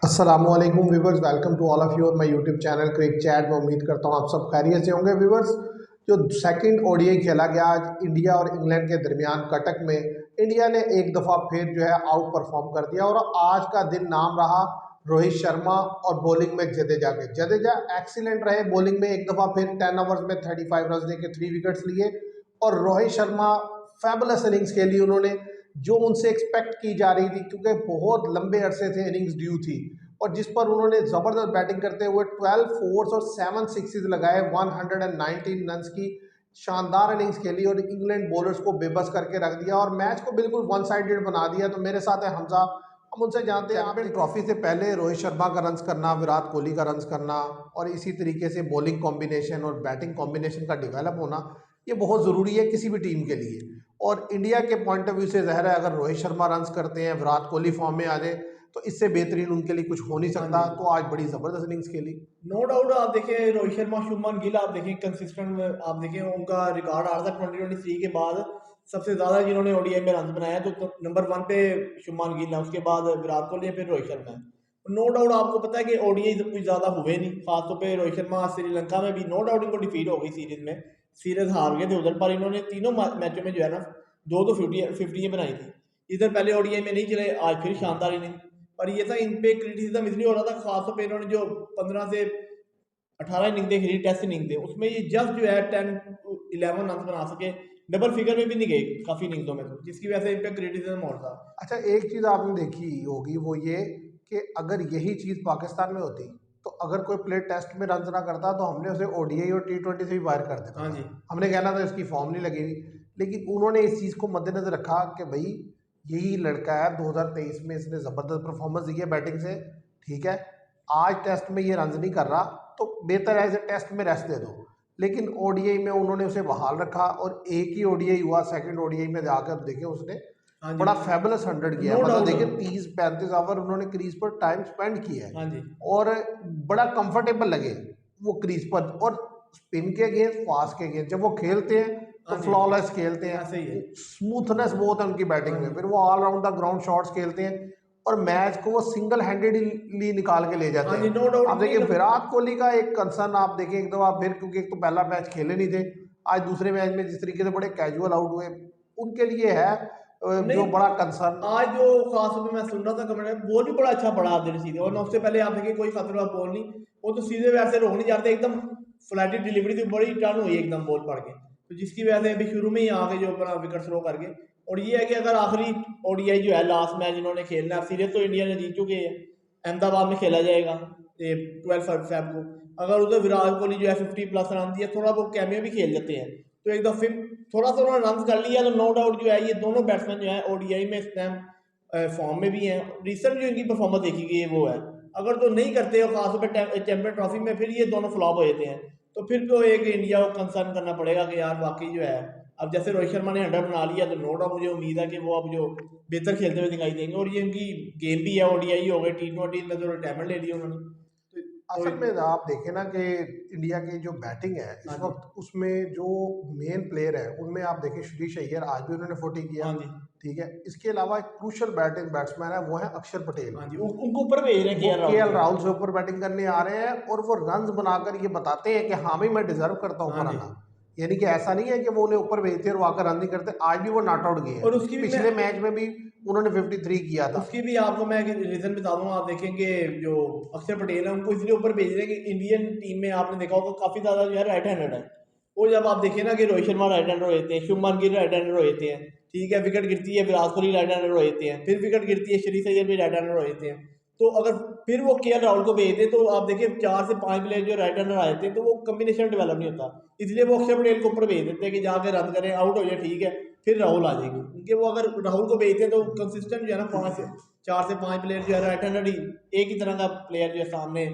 अस्सलामुअलैकुम viewers, welcome to all of you my YouTube channel Crick Chat में। उम्मीद करता हूँ आप सब खैरियत से होंगे। व्यूवर्स, जो सेकंड ओडीआई खेला गया आज इंडिया और इंग्लैंड के दरमियान कटक में, इंडिया ने एक दफ़ा फिर जो है आउट परफॉर्म कर दिया और आज का दिन नाम रहा रोहित शर्मा और बॉलिंग में जडेजा के। जडेजा एक्सीलेंट रहे बॉलिंग में, एक दफ़ा फिर 10 ओवर्स में 35 रन देके 3 विकेट्स लिए और रोहित शर्मा फैबुलस इनिंग्स खेली उन्होंने, जो उनसे एक्सपेक्ट की जा रही थी क्योंकि बहुत लंबे अरसे से इनिंग्स ड्यू थी और जिस पर उन्होंने ज़बरदस्त बैटिंग करते हुए 12 फोर्स और 7 सिक्सेस लगाए, 119 रन की शानदार इनिंग्स खेली और इंग्लैंड बॉलर्स को बेबस करके रख दिया और मैच को बिल्कुल वन साइडेड बना दिया। तो मेरे साथ है हमजा, हम उनसे जानते हैं आपने ट्रॉफी से पहले रोहित शर्मा का रन्स करना, विराट कोहली का रन्स करना और इसी तरीके से बॉलिंग कॉम्बिनेशन और बैटिंग कॉम्बिनेशन का डेवलप होना ये बहुत ज़रूरी है किसी भी टीम के लिए। और इंडिया के पॉइंट ऑफ व्यू से ज़ाहिर है अगर रोहित शर्मा रन्स करते हैं, विराट कोहली फॉर्म में आ जाए तो इससे बेहतरीन उनके लिए कुछ हो नहीं सकता। तो आज बड़ी ज़बरदस्त इनिंग्स खेली। No doubt. आप देखें रोहित शर्मा, शुभमन गिल, आप देखें कंसिस्टेंट, आप देखें उनका रिकॉर्ड आ रहा था 2023 के बाद सबसे ज़्यादा जिन्होंने ओडीआई में रन बनाया तो नंबर 1 पे शुभमन गिल है, उसके बाद विराट कोहली है, फिर रोहित शर्मा है। नो डाउट आपको पता है कि ओडीआई कुछ ज़्यादा हुए नहीं, खासतौर पे रोहित शर्मा श्रीलंका में भी नो डाउट इनको डिफीट हो गई सीरीज में, सीरीज हार गए थे उधर, पर इन्होंने तीनों मैचों में जो है ना दो 50 बनाई थी। इधर पहले ओडीआई में नहीं चले, आज फिर शानदार इनिंग। पर ये था इन पे क्रिटिसिज्म इसलिए हो रहा था खासतौर पे इन्होंने जो 15 से 18 इनिंग खेली टेस्ट इनिंग थे, उसमें ये जस्ट जो है 10-11 रन बना सके, डबल फिगर में भी नहीं गए काफी इनिंग्सों में, तो जिसकी वजह से इन पे क्रिटिसिज्म और था। अच्छा, एक चीज़ आपने देखी होगी वो ये कि अगर यही चीज़ पाकिस्तान में होती तो अगर कोई प्लेयर टेस्ट में रन ना करता तो हमने उसे ओडीआई और टी20 से भी बाहर कर देता। हाँ जी, हमने कहना था इसकी फॉर्म नहीं लगेगी, लेकिन उन्होंने इस चीज़ को मद्देनजर रखा कि भाई यही लड़का है, 2023 में इसने ज़बरदस्त परफॉर्मेंस दी है बैटिंग से, ठीक है, आज टेस्ट में ये रन नहीं कर रहा तो बेहतर है इसे टेस्ट में रेस्ट दे दो। लेकिन ओडीआई में उन्होंने उसे बहाल रखा और एक ही ओडीआई हुआ, सेकंड ओडीआई में जाकर देखे उसने हाँ जी, बड़ा फैबुलस 100 किया। नो मतलब डाउट। देखिए 30-35 आवर उन्होंने क्रीज पर टाइम स्पेंड किया है हाँ जी, और बड़ा कंफर्टेबल लगे वो क्रीज पर। और स्पिन के अगेंस्ट, फास्ट के अगेंस्ट जब वो खेलते हैं तो हाँ जी, फ्लॉलेस खेलते हैं, ऐसे ही है। स्मूथनेस बहुत है उनकी बैटिंग हाँ में, जी, फिर वो all round the ground shots खेलते हैं और मैच को वो सिंगल हैंडेडली निकाल के ले जाते हाँ जी, हैं। नो डाउट आप इतनी देखिए विराट कोहली का एक कंसर्न आप देखें एक दफा फिर, क्योंकि एक तो पहला मैच खेले नहीं थे, आज दूसरे मैच में जिस तरीके से बड़े कैजुअल आउट हुए, उनके लिए है जो नहीं। बड़ा कंसर्न। आज जो खास तौर पे मैं सुन रहा था कमेंट, बॉल भी बड़ा अच्छा पड़ा आधे सीधे, और उससे पहले आप देखिए कोई खतरा बॉल नहीं, वो तो सीधे वैसे रोक नहीं जाते, एकदम फ्लैटेड डिलीवरी थी, बड़ी टर्न हुई एकदम बॉल पड़ के, तो जिसकी वजह से अभी शुरू में ही आके जो अपना विकेट थ्रो करके। और ये है कि अगर आखिरी ओडीआई जो है लास्ट मैच इन्होंने खेलना है, सीरीज तो इंडिया ने जीत चुके हैं, अहमदाबाद में खेला जाएगा ये 12 फेब को। अगर उधर विराट कोहली जो है 50+ रन दिए, थोड़ा बहुत कैमियो भी खेल जाते हैं, तो एक दफे थोड़ा सा उन्होंने रन कर लिया, तो नो डाउट जो है ये दोनों बैट्समैन जो है ओडीआई में इस टाइम फॉर्म में भी हैं। रिसेंट जो इनकी परफॉर्मेंस देखी गई है वो है, अगर तो नहीं करते हो खासतौर पर चैंपियन ट्रॉफी में, फिर ये दोनों फ्लॉप हो जाते हैं, तो फिर तो एक इंडिया को कंसर्न करना पड़ेगा कि यार वाकई जो है, अब जैसे रोहित शर्मा ने 100 बना लिया तो नो डाउट मुझे उम्मीद है कि वो अब जो बेहतर खेलते हुए दिखाई देंगे, और ये उनकी गेम भी है, ओडीआई हो गए, टी20 में तो रिटायरमेंट ले लिया उन्होंने। असल में आप देखें ना कि इंडिया की जो बैटिंग है हाँ इस जी, वक्त, उसमें जो मेन प्लेयर है उनमें आप देखें श्रीश अय्यर, आज भी उन्होंने 40 किया, हाँ जी, ठीक है। इसके अलावा एक क्रूशल बैट्समैन है वो है अक्षर पटेल। हाँ जी, उनको ऊपर भेज रहे हैं वो केएल राहुल केएल को। राहुल से ऊपर बैटिंग करने आ रहे हैं और वो रन्स बनाकर ये बताते हैं कि हाँ भाई मैं डिजर्व करता हूँ हाँ ऊपर जी, आना। यानी कि ऐसा नहीं है कि वो उन्हें ऊपर भेजते और वहां रन नहीं करते, आज भी वो नॉट आउट गए हैं। और उसकी भी मैं पिछले मैच में भी उन्होंने 53 किया था। उसकी भी आपको मैं रीजन बता दूंगा। आप देखेंगे जो अक्षर पटेल है उनको इसलिए ऊपर भेज रहे हैं कि इंडियन टीम में आपने देखा होगा काफी ज्यादा जो है राइट हैंडेड है। वो जब आप देखिए ना कि रोहित शर्मा राइट हैंडर होते हैं, शुभमन गिल राइट हैंडर होते हैं, ठीक है, विकेट गिरती है विराट कोहली राइट हैंडर होते हैं, फिर विकेट गिरती है श्री अय्यर भी राइट हैंडर होते हैं, तो अगर फिर वो केएल राहुल को भेज दे तो आप देखिए 4 से 5 प्लेयर जो राइट हैंडर आए थे, तो वो कम्बिनेशन डेवलप नहीं होता, इसलिए वो अक्षर पटेल को ऊपर भेज देते हैं कि जाके रन करें, आउट हो जाए, ठीक है, फिर राहुल आ जाएगी, क्योंकि वो अगर राहुल को भेजते हैं तो कंसिस्टेंट जो है ना 4 से 5 प्लेयर जो है राइट हैंडर ही, एक ही तरह का प्लेयर जो है सामने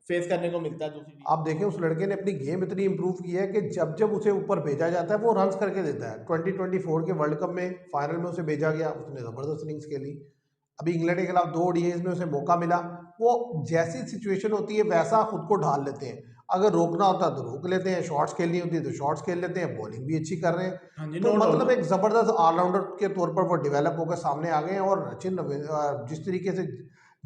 फेस करने को मिलता है दूसरी टीम। आप देखें उस लड़के ने अपनी गेम इतनी इंप्रूव की है कि जब जब उसे ऊपर भेजा जाता है वो रन्स करके देता है। 2024 के वर्ल्ड कप में फाइनल में उसे भेजा गया, उसने ज़बरदस्त इनिंग्स खेली। अभी इंग्लैंड के खिलाफ 2 ओडीआईज में उसे मौका मिला, वो जैसी सिचुएशन होती है वैसा खुद को ढाल लेते हैं। अगर रोकना होता है तो रोक लेते हैं, शॉट्स खेलनी होती है तो शॉट्स खेल लेते हैं, बॉलिंग भी अच्छी कर रहे हैं। हाँ जी, तो नो मतलब एक डाउट। ज़बरदस्त ऑलराउंडर के तौर पर वो डेवलप होकर सामने आ गए हैं। और सचिन जिस तरीके से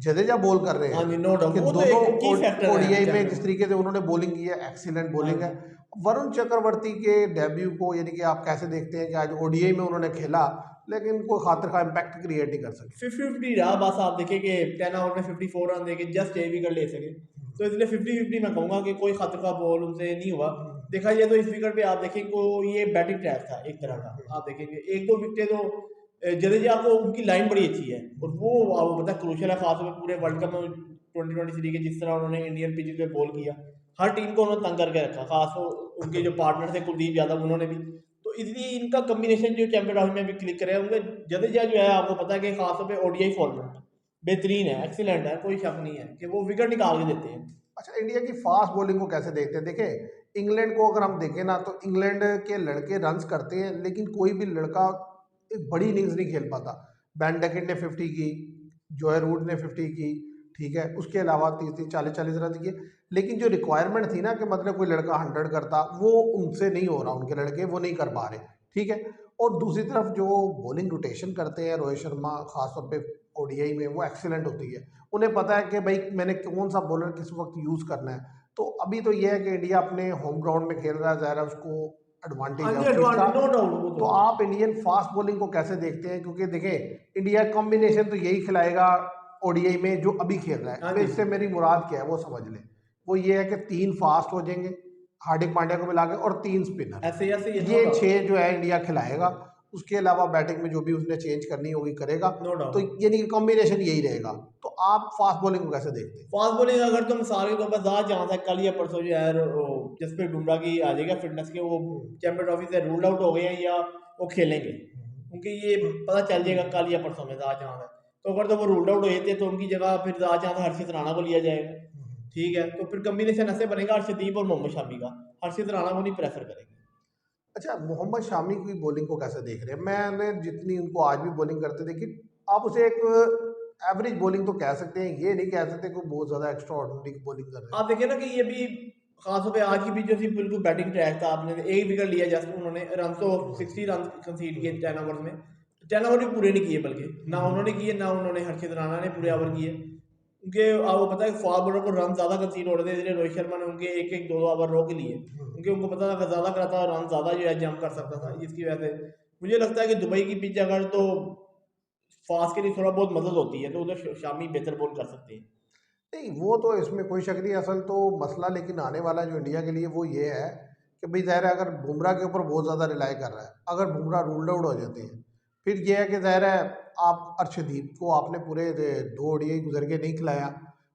जडेजा बॉल कर रहे हाँ हैं जी, नो डाउट कि वो तो एक की दोनों फैक्टर है ओडीआई में चैंपियन। जिस तरीके से उन्होंने बॉलिंग की है, एक्सीलेंट हाँ बॉलिंग है। जी, वरुण चक्रवर्ती के डेब्यू को यानी कि आप कैसे देखते हैं कि आज ओडीआई में उन्होंने खेला लेकिन कोई खातिर का इम्पैक्ट क्रिएट नहीं कर सके? 50-50 रहा, बस आप देखें कि 10 ओवर में 54 रन देके जस्ट एक विकेट ले सके। तो इसलिए 50-50 मैं कहूँगा कि कोई खतरे का बॉल उनसे नहीं हुआ। देखा जाए तो इस विकेट पे आप देखें को ये बैटिंग ट्रैक था एक तरह का। आप देखेंगे 1-2 विकेटें तो जडेजा को उनकी लाइन बड़ी अच्छी है और वो आपको पता है क्रूशियल है, खासतौर पे पूरे वर्ल्ड कप में 2023 के जिस तरह उन्होंने इंडियन पिच पे बॉल किया, हर टीम को उन्होंने तंग करके रखा, खासतौर उनके जो पार्टनर थे कुलदीप यादव उन्होंने भी। तो इसलिए इनका कॉम्बिनेशन जो चैंपियन ट्रॉफी में भी क्लिक करे उनका। जडेजा जो है आपको पता है कि खासतौर पे ओडीआई फॉर्मेट में बेहतरीन है, एक्सीलेंट है, कोई शक नहीं है कि वो विकेट निकाल के देते हैं। अच्छा, इंडिया की फास्ट बॉलिंग को कैसे देखते हैं? देखें, इंग्लैंड को अगर हम देखें ना तो इंग्लैंड के लड़के रन्स करते हैं लेकिन कोई भी लड़का एक बड़ी इनिंग्स नहीं खेल पाता। बैन डेकेट ने 50 की, जोए रूट ने 50 की, ठीक है, उसके अलावा 30-30 40-40 रन किए। लेकिन जो रिक्वायरमेंट थी ना कि मतलब कोई लड़का 100 करता, वो उनसे नहीं हो रहा, उनके लड़के वो नहीं कर पा रहे, ठीक है। और दूसरी तरफ जो बॉलिंग रोटेशन करते हैं रोहित शर्मा खासतौर पे ओडीआई में, वो एक्सीलेंट होती है। उन्हें पता है कि भाई मैंने कौन सा बॉलर किस वक्त यूज़ करना है। तो अभी तो ये है कि इंडिया अपने होम ग्राउंड में खेल रहा है, ज़ाहिर है उसको हाँ एडवांटेज है जी, उस चीज़ का। एडवांटेज नो डाउट वो तो तो। आप इंडियन फास्ट बॉलिंग को कैसे देखते हैं? क्योंकि देखें, इंडिया कॉम्बिनेशन तो यही खिलाएगा ओडीआई में जो अभी खेल रहा है। हाँ अब जी, इससे मेरी मुराद क्या है वो समझ लें। वो ये है कि 3 फास्ट हो जाएंगे हार्दिक पांड्या को मिला के और 3 स्पिनर। ऐसे ऐसे ये नो ये डाउट, 6 जो है इंडिया खिलाएगा। उसके अलावा बैटिंग में जो भी उसने चेंज करनी होगी करेगा। नो तो डाउट। यानी कि कॉम्बिनेशन यही रहेगा। तो आप फास्ट बॉलिंग को कैसे देखते हैं? फास्ट बॉलिंग अगर तो मिसाल के तौर पर ज़्यादा चांस है कल या परसों जो है जसप्रीत बुमराह की आ जाएगा फिटनेस के, वो चैंपियन ट्रॉफी से रूल्ड आउट हो गए हैं या वो खेलेंगे, क्योंकि ये पता चल जाएगा कल या परसों में ज़्यादा चांस है। तो अगर तो वो रूल्ड आउट हो जाते तो उनकी जगह फिर ज़्यादा चांस है हर्षित राणा को लिया जाएगा, ठीक है। तो फिर कम्बिनेशन ऐसे बनेगा हर्षदीप और मोहम्मद शामी का, हर्षित राणा को नहीं प्रेफर करेंगे। अच्छा, मोहम्मद शामी की बॉलिंग को कैसे देख रहे हैं? मैंने जितनी उनको आज भी बॉलिंग करते देखी, आप उसे एक एवरेज बॉलिंग तो कह सकते हैं, ये नहीं कह सकते कि बहुत ज़्यादा एक्स्ट्रा ऑर्डिनरी बॉलिंग कर रहे हैं। आप देखिए ना कि ये भी खासतौर पे आज की भी जो थी बिल्कुल बैटिंग ट्रैक था, आपने एक विकेट लिया जस्ट, उन्होंने रन तो 60 रन कंसीड किए 10 ओवर्स में, 10 ओवर भी पूरे नहीं किए, बल्कि ना उन्होंने किए ना उन्होंने हर्षित राणा ने पूरे ओवर किए। उनके आपको पता है फास्ट बॉलर को रन ज़्यादा कंसीड हो रहे थे, इसलिए रोहित शर्मा ने उनके एक एक दो दो ओवर रोक लिए, क्योंकि उनको पता था अगर ज़्यादा कराता रन ज़्यादा जो है जंप कर सकता था। इसकी वजह से मुझे लगता है कि दुबई की पिच अगर तो फास्ट के लिए थोड़ा बहुत मदद होती है तो उधर शामी बेहतर बॉल कर सकते हैं। नहीं, वो तो इसमें कोई शक नहीं। असल तो मसला लेकिन आने वाला जो इंडिया के लिए वो ये है कि भाई ज़ाहिर है अगर बुमराह के ऊपर बहुत ज़्यादा रिलाई कर रहा है, अगर बुमराह रूल्ड आउट हो जाते हैं, फिर ये है कि ज़ाहिर है आप अर्शदीप को आपने पूरे 2 ओडीआई गुजर के नहीं खिलाया।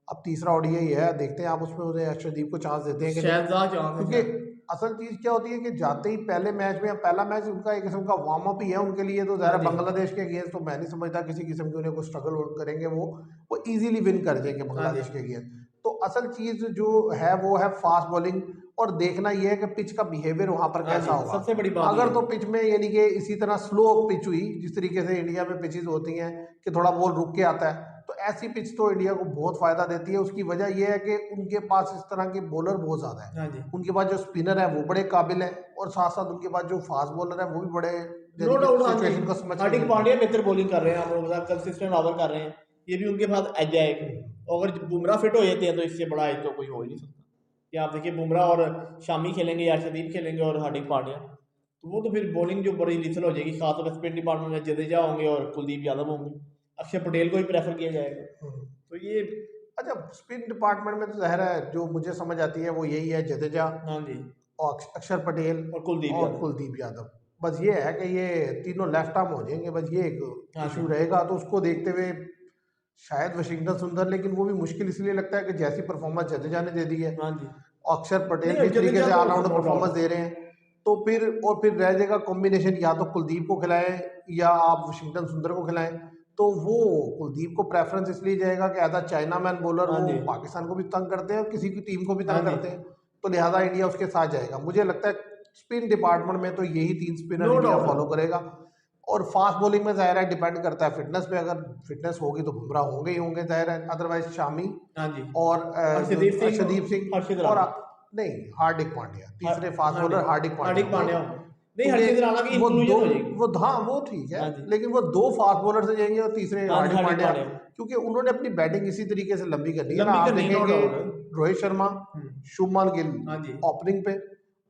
अब तीसरा ओडीआई है, देखते हैं आप उसमें उसे अर्शदीप को चांस देते हैं कि नहीं। शायद ज़्यादा चांस है क्योंकि शायद। असल चीज़ क्या होती है कि जाते ही पहले मैच में, पहला मैच उनका एक किस्म का वार्म अप ही है उनके लिए। तो हाँ ज़रा जी, बांग्लादेश के अगेंस्ट तो मैं नहीं समझता किसी किस्म की उन्हें कोई स्ट्रगल करेंगे। वो इजीली विन कर जाएंगे हाँ जी, बांग्लादेश के अगेंस्ट। तो असल चीज़ जो है वो है फास्ट बॉलिंग। और देखना ये है कि पिच का बिहेवियर वहाँ पर हाँ कैसा जी, होगा। सबसे बड़ी बात ये अगर है। तो पिच में यानी कि इसी तरह स्लो पिच हुई जिस तरीके से इंडिया में पिचेस होती हैं कि थोड़ा बॉल रुक के आता है, तो ऐसी पिच तो इंडिया को बहुत फ़ायदा देती है। उसकी वजह यह है कि उनके पास इस तरह के बॉलर बहुत ज़्यादा है। हाँ जी, उनके पास जो स्पिनर है वो बड़े काबिल हैं और साथ साथ उनके पास जो फास्ट बॉलर है वो भी बड़े नो यानी कि डाउट। हाँ जी, सिचुएशन को समझ के हार्दिक खेलते हैं। पांड्या बेहतर बॉलिंग कर रहे हैं, आप लोग कंसिस्टेंट ओवर कर रहे हैं, ये भी उनके पास एज है एक। और अगर बुमराह फिट हो जाते हैं तो इससे बड़ा एज तो कोई हो ही नहीं सकता। कि आप देखिए बुमराह और शामी खेलेंगे या अर्शदीप खेलेंगे और हार्दिक पांड्या, तो वो तो फिर बॉलिंग जो बड़ी लिथल हो जाएगी। खासतौर पर स्पिन डिपार्टमेंट में जडेजा होंगे और कुलदीप यादव होंगे, अक्षर पटेल को ही प्रेफर किया जाएगा। हम्म। तो ये अच्छा, स्पिन डिपार्टमेंट में तो ज़ाहिर है जो मुझे समझ आती है वो यही है, जडेजा हाँ जी, और अक्षर पटेल और कुलदीप और यादव। कुलदीप यादव। बस ये है कि ये तीनों लेफ्ट आर्म हो जाएंगे, बस ये एक हाँ जी, इशू रहेगा। तो उसको देखते हुए शायद वाशिंगटन सुंदर, लेकिन वो भी मुश्किल इसलिए लगता है कि जैसी परफॉर्मेंस जडेजा ने दे दी है हाँ जी, और अक्षर पटेल नहीं भी इस तरीके जडेजा से तो ऑलराउंडर नो परफॉर्मेंस डाउट। दे रहे हैं। तो फिर रह जाएगा कॉम्बिनेशन, या तो कुलदीप को खिलाएं या आप वाशिंगटन सुंदर को खिलाएं। तो वो कुलदीप को प्रेफरेंस इसलिए जाएगा कि as a chinaman bowler हाँ वो जी, पाकिस्तान को भी तंग करते हैं और किसी की टीम को भी हाँ तंग जी, करते हैं। तो लिहाजा इंडिया उसके साथ जाएगा। मुझे लगता है स्पिन डिपार्टमेंट में तो यही 3 spinner no India follow doubt. करेगा। और फास्ट बॉलिंग में ज़ाहिर है डिपेंड करता है फिटनेस पे। अगर फिटनेस होगी तो बुमराह होंगे ही होंगे ज़ाहिर है, अदरवाइज शामी हाँ जी, और जो अर्शदीप सिंह, अर्शदीप सिंह हर्षित और राणा। नहीं, हार्दिक पांड्या हाँ तीसरे फास्ट हाँ जी, बॉलर हार्दिक पांड्या हार्दिक होंगे। पांड्या होंगे। नहीं, हर्षित राणा की वो इंक्लूजन दो, हो जाएगी। वो हाँ वो ठीक है, हाँ जी, लेकिन वो दो फास्ट बॉलर से जाएंगे और तीसरे हाँ जी, हार्दिक हार्दिक पांड्या, पांड्या क्योंकि उन्होंने अपनी बैटिंग इसी तरीके से लंबी करनी है ना। लंबी आप करनी है, नो देखेंगे डाउट। रोहित शर्मा, शुभमन गिल हाँ जी, ओपनिंग पे,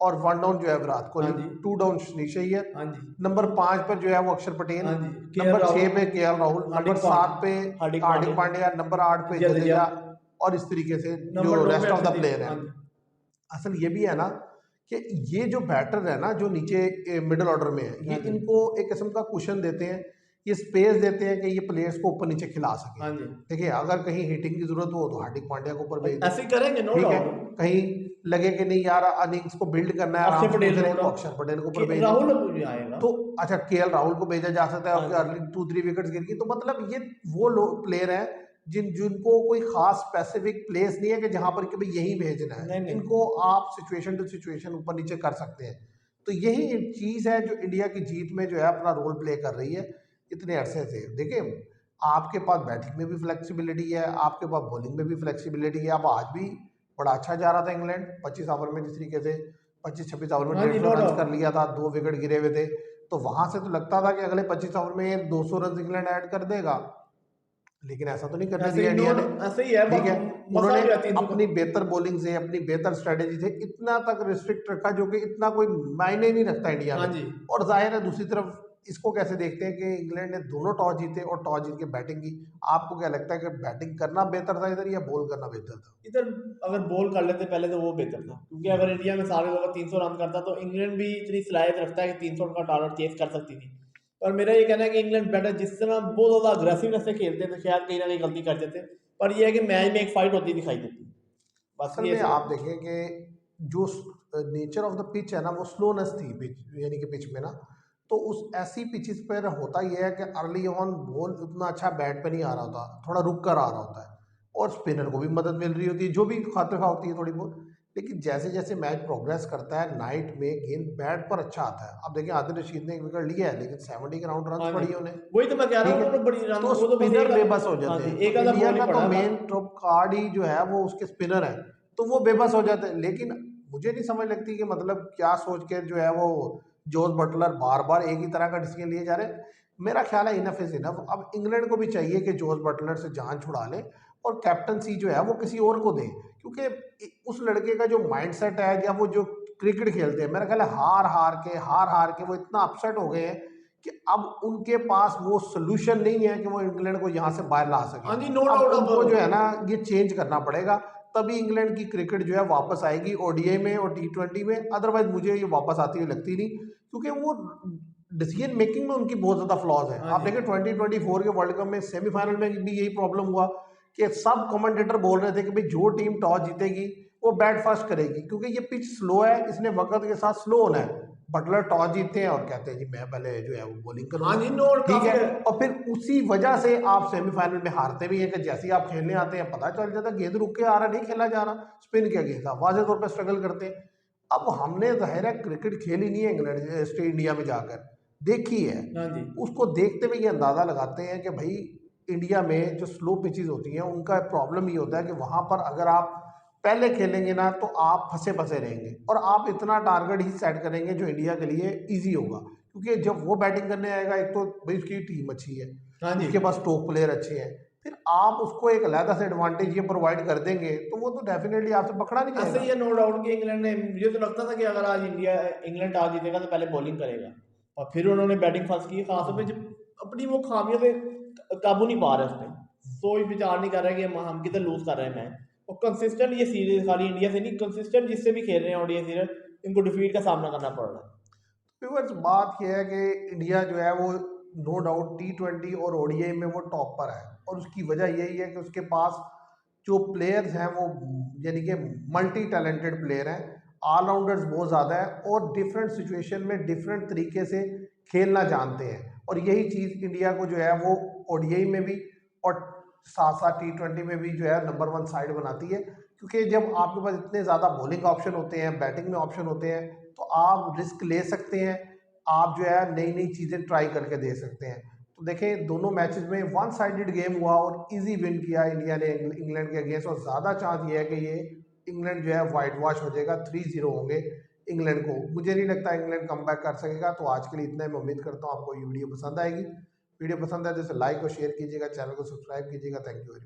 और वन डाउन जो है विराट हाँ कोहली, जी, टू डाउन श्रीश अय्यर, हाँ जी, नंबर 5 पर जो है वो अक्षर पटेल, हाँ जी, केएल नंबर 6 पे राहुल, केएल राहुल, नंबर हार्दिक 7 पे हार्दिक हार्दिक पांड्या, पांड्या, नंबर 8 पे जडेजा, जडेजा, और इस तरीके से जो नंबर 9 पे rest of the Arshdeep. Player है। हाँ जी, असल ये भी है ना कि ये जो बैटर है ना जो नीचे मिडिल ऑर्डर में है, ये हाँ जी, इनको एक किस्म का कुशन देते हैं, ये स्पेस देते हैं कि ये प्लेयर्स को ऊपर नीचे खिला सके। हाँ जी, देखिए अगर कहीं हिटिंग की जरूरत हो तो हार्दिक पांड्या को ऊपर भेज दो, ऐसे ही करेंगे, नो ठीक है। डाउट। कहीं लगे कि नहीं यार इनिंग्स को बिल्ड करना है अक्षय आराम से पटेल, दूसरे नो तो डाउट। अक्षर पटेल को ऊपर भेज दें। राहुल अब भी आएगा। तो अच्छा केएल राहुल को भेजा जा सकता है, हाँ आपके जी, अर्ली 2-3 विकेट्स गिर गई, तो मतलब ये वो लोग प्लेयर हैं जिनको कोई खास स्पेसिफिक प्लेस नहीं है कि जहां पर कि भाई यही भेजना है, नहीं, नहीं, इनको आप सिचुएशन टू सिचुएशन ऊपर नीचे कर सकते हैं। तो यही एक चीज है जो इंडिया की जीत में जो है अपना रोल प्ले कर रही है इतने अरसे से। देखिए आपके पास बैटिंग में भी फ्लेक्सिबिलिटी है, आपके पास बॉलिंग में भी फ्लेक्सिबिलिटी है। अब आज भी बड़ा अच्छा जा रहा था इंग्लैंड 25 ओवर में, जिस तरीके से 25-26 ओवर में हाँ जी, 150 नो रन कर डाउट। लिया था, 2 विकेट गिरे हुए थे, तो वहां से तो लगता था कि अगले 25 ओवर में 200 रन इंग्लैंड ऐड कर देगा, लेकिन ऐसा तो नहीं करने ऐसे दिया ही नो, इंडिया ने। ऐसे ही है, ठीक है, मसा उन्होंने जो है 300 का। अपनी बेहतर बॉलिंग से, अपनी बेहतर स्ट्रेटेजी से इतना तक रिस्ट्रिक्ट रखा जो कि इतना कोई मायने नहीं रखता इंडिया हाँ में। जी, और जाहिर है दूसरी तरफ इसको कैसे देखते हैं कि इंग्लैंड ने दोनों टॉस जीते और टॉस जीत के बैटिंग की। आपको क्या लगता है कि बैटिंग करना बेहतर था इधर या बॉल करना बेहतर था? इधर अगर बॉल कर लेते पहले तो वो बेहतर था, क्योंकि अगर इंडिया में सारे लोग 300 रन करता तो इंग्लैंड भी इतनी सलाहियत रखता है कि 300 का टारगेट चेस कर सकती थी। पर मेरा ये कहना है कि इंग्लैंड बैटर जिस तरह बहुत ज़्यादा अग्रेसिवनेस से खेलते हैं तो शायद कहीं ना कहीं गलती कर देते, पर यह है कि मैच में एक फाइट होती दिखाई देती। बस असल ये में सही आप है। देखें कि जो नेचर ऑफ द पिच है ना वो स्लोनेस थी पिच, यानी कि पिच में ना, तो उस ऐसी पिचेस पर होता यह है कि अर्ली ऑन बॉल उतना अच्छा बैट पे नहीं आ रहा होता, थोड़ा रुक कर आ रहा होता है, और स्पिनर को भी मदद मिल रही होती है जो भी खातिर खा होती है थोड़ी बहुत। लेकिन जैसे जैसे मैच प्रोग्रेस करता है नाइट में गेंद बैट पर अच्छा आता है। अब देखिए आदिल रशीद ने एक विकेट लिया है लेकिन 70 के राउंड रन हाँ जी, पड़ी है उन्हें, वही तो मैं कह रहा ठीक हूँ, है। उन्होंने बड़ी रन, तो वो तो बस स्पिनर एक बेबस हो हाँ जाते जी, हैं, तो एक आधा इंडिया बॉल ही का तो पड़ा मेन ट्रम्प कार्ड ही जो है वो उसके स्पिनर है, तो वो बेबस हो जाते हैं। लेकिन मुझे नहीं समझ लगती कि मतलब क्या सोच के जो है वो जोस बटलर बार बार एक ही तरह का डिसीजन लिए जा रहे हैं। मेरा ख्याल है इनफ इज इनफ। अब इंग्लैंड को भी चाहिए कि जोस बटलर से जान छुड़ा ले और कैप्टनसी जो है वो किसी और को दे, क्योंकि उस लड़के का जो माइंडसेट है या वो जो क्रिकेट खेलते हैं, मेरा ख्याल है हार हार के वो इतना अपसेट हो गए हैं कि अब उनके पास वो सोल्यूशन नहीं है कि वो इंग्लैंड को यहाँ से बाहर ला सके। हाँ जी, नो अब डाउट। उनको जो है अब ना ये चेंज करना पड़ेगा, तभी इंग्लैंड की क्रिकेट जो है वापस आएगी ओडीआई में और टी20 में। अदरवाइज मुझे ये वापस आती हुई लगती नहीं, क्योंकि वो डिसीजन मेकिंग में उनकी बहुत ज्यादा फ्लॉज है। हाँ आप जी, देखिए 2024 के वर्ल्ड कप में सेमीफाइनल में भी यही प्रॉब्लम हुआ कि सब कमेंटेटर बोल रहे थे कि भाई जो टीम टॉस जीतेगी वो बैट फर्स्ट करेगी, क्योंकि ये पिच स्लो है, इसने वक्त के साथ स्लो होना है। बटलर टॉस जीतते हैं और कहते हैं जी मैं पहले जो है वो बॉलिंग हाँ करूंगा, जी, नो, ठीक काफी है। और फिर उसी वजह से आप सेमीफाइनल में हारते भी हैं कि जैसे ही आप खेलने आते हैं पता चल जाता है गेंद रुक के आ रहा, नहीं खेला जा रहा, स्पिन किया गया था, वाजे तौर पर स्ट्रगल करते हैं। अब हमने जाहिर है क्रिकेट खेली नहीं है इंग्लैंड स्टे इंडिया में जाकर, देखी है। हाँ जी, उसको देखते हुए ये अंदाजा लगाते हैं कि भाई इंडिया में जो स्लो पिचेस होती हैं उनका प्रॉब्लम ये होता है कि वहां पर अगर आप पहले खेलेंगे ना तो आप फंसे फंसे रहेंगे और आप इतना टारगेट ही सेट करेंगे जो इंडिया के लिए इजी होगा, क्योंकि जब वो बैटिंग करने आएगा एक तो भाई उसकी टीम अच्छी है, हाँ जी, उसके पास स्टोक प्लेयर अच्छे हैं, फिर आप उसको एक अलग से एडवांटेज ये प्रोवाइड कर देंगे तो वो तो डेफिनेटली आपसे पकड़ा नहीं ऐसे जाएगा। ही है, नो डाउट कि इंग्लैंड ने, मुझे तो लगता था कि अगर आज इंग्लैंड आज जीतेगा तो पहले बॉलिंग करेगा, और फिर उन्होंने बैटिंग फर्स्ट की, खासतौर पे जब अपनी वो खामियों पे काबू नहीं पा रहे उसमें, सोच विचार नहीं कर रहे कि हम किधर लूज कर रहे हैं मैच, और कंसिस्टेंट ये सीरीज खाली इंडिया से नहीं, कंसिस्टेंट जिससे भी खेल रहे हैं ओडीआई सीरीज, इनको डिफीट का सामना करना पड़ रहा है। व्यूअर्स बात यह है कि इंडिया जो है वो नो डाउट टी20 और ओडीआई में वो टॉप पर है, और उसकी वजह यही है कि उसके पास जो प्लेयर्स हैं वो यानी कि मल्टी टैलेंटेड प्लेयर हैं, ऑलराउंडर्स बहुत ज़्यादा है और डिफरेंट सिचुएशन में डिफरेंट तरीके से खेलना जानते हैं, और यही चीज़ इंडिया को जो है वो ओडीआई में भी और साथ साथ टी20 में भी जो है नंबर 1 साइड बनाती है। क्योंकि जब आपके पास इतने ज़्यादा बॉलिंग ऑप्शन होते हैं, बैटिंग में ऑप्शन होते हैं, तो आप रिस्क ले सकते हैं, आप जो है नई नई चीज़ें ट्राई करके दे सकते हैं। तो देखें दोनों मैचेस में वन साइडेड गेम हुआ और इजी विन किया इंडिया ने इंग्लैंड के अगेंस्ट, और ज़्यादा चांस ये है कि ये इंग्लैंड जो है वाइट वॉश हो जाएगा, 3-0 होंगे इंग्लैंड को। मुझे नहीं लगता इंग्लैंड कम बैक कर सकेगा। तो आज के लिए इतना ही, मैं उम्मीद करता हूँ आपको ये वीडियो पसंद आएगी। वीडियो पसंद आए तो इसे लाइक और शेयर कीजिएगा, चैनल को सब्सक्राइब कीजिएगा। Thank you very much.